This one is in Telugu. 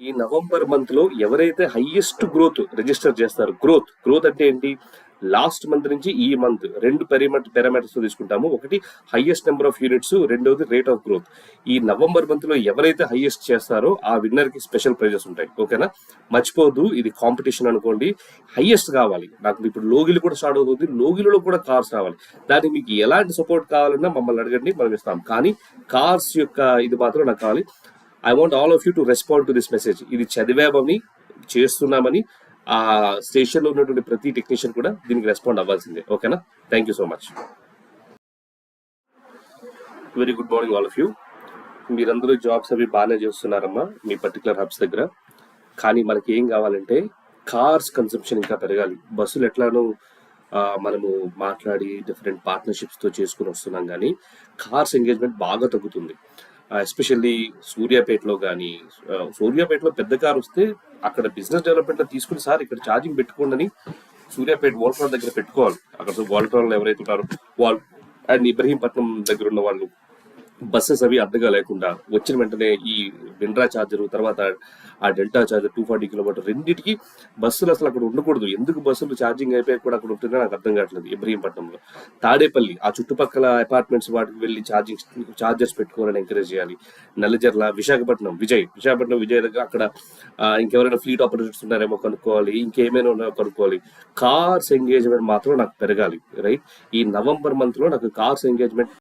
ఈ నవంబర్ మంత్ లో ఎవరైతే హైయెస్ట్ గ్రోత్ రిజిస్టర్ చేస్తారు, గ్రోత్ అంటే ఏంటి, లాస్ట్ మంత్ నుంచి ఈ మంత్ రెండు పారామీటర్స్ తీసుకుంటాము. ఒకటి హైయెస్ట్ నెంబర్ ఆఫ్ యూనిట్స్, రెండవది రేట్ ఆఫ్ గ్రోత్. ఈ నవంబర్ మంత్ లో ఎవరైతే హైయెస్ట్ చేస్తారో ఆ విన్నర్ కి స్పెషల్ ప్రైజెస్ ఉంటాయి. ఓకేనా, మర్చిపోద్దు, ఇది కాంపిటీషన్ అనుకోండి. హైయెస్ట్ కావాలి నాకు. ఇప్పుడు లోగిలు కూడా స్టార్ట్ అవుతుంది, లోగిలో కూడా కార్స్ రావాలి. దానికి మీకు ఎలాంటి సపోర్ట్ కావాలన్నా మమ్మల్ని అడగండి, మనం ఇస్తాం. కానీ కార్స్ యొక్క ఇది మాత్రం నాకు కావాలి. I want all of you to respond to this message. ఇది చదివామని, చేస్తున్నామని ఆ స్టేషన్ లో ఉన్నటువంటి ప్రతి టెక్నీషియన్ కూడా దీనికి రెస్పాండ్ అవ్వాల్సిందే. ఓకేనా, thank you so much. Very good morning all of you. మీరందరూ జాబ్స్ అవి బాగానే చేస్తున్నారమ్మా మీ పర్టికులర్ హబ్స్ దగ్గర. కానీ మనకి ఏం కావాలంటే కార్స్ కన్సంప్షన్ ఇంకా పెరగాలి. బస్సులు ఎట్లానో మనము మాట్లాడి డిఫరెంట్ పార్ట్నర్షిప్స్తో చేసుకుని వస్తున్నాం, కానీ కార్స్ ఎంగేజ్మెంట్ బాగా తగ్గుతుంది. ఎస్పెషల్లీ సూర్యాపేటలో కానీ, సూర్యాపేటలో పెద్ద కార్ వస్తే అక్కడ బిజినెస్ డెవలప్మెంట్ లో తీసుకుని, సార్ ఇక్కడ ఛార్జింగ్ పెట్టుకోండి అని సూర్యాపేట వాల్ట్రాన్ దగ్గర పెట్టుకోవాలి. అక్కడ వాల్ట్రాన్ ఎవరైతే ఉన్నారో అండ్ ఇబ్రహీంపట్నం దగ్గర ఉన్న వాళ్ళు బస్సెస్ అవి అడ్డగా లేకుండా వచ్చిన వెంటనే ఈ విండ్రా ఛార్జర్, తర్వాత ఆ డెల్టా ఛార్జర్ 240 కిలోమీటర్, రెండింటికి బస్సులు అసలు అక్కడ ఉండకూడదు. ఎందుకు బస్సులు ఛార్జింగ్ అయిపోయి కూడా అక్కడ ఉంటుందో నాకు అర్థం కావట్లేదు. ఇబ్రహీంపట్నంలో, తాడేపల్లి, ఆ చుట్టుపక్కల అపార్ట్మెంట్స్ వాటికి వెళ్ళి ఛార్జర్స్ పెట్టుకోవాలని ఎంకరేజ్ చేయాలి. నల్లజర్ల, విశాఖపట్నం విజయ్ దగ్గర అక్కడ ఇంకెవరైనా ఫ్లీట్ ఆపరేటర్స్ ఉన్నారేమో కనుక్కోవాలి, ఇంకేమైనా ఉన్నాయో కనుక్కోవాలి. కార్స్ ఎంగేజ్మెంట్ మాత్రం నాకు పెరగాలి. రైట్, ఈ నవంబర్ మంత్ లో నాకు కార్స్ ఎంగేజ్మెంట్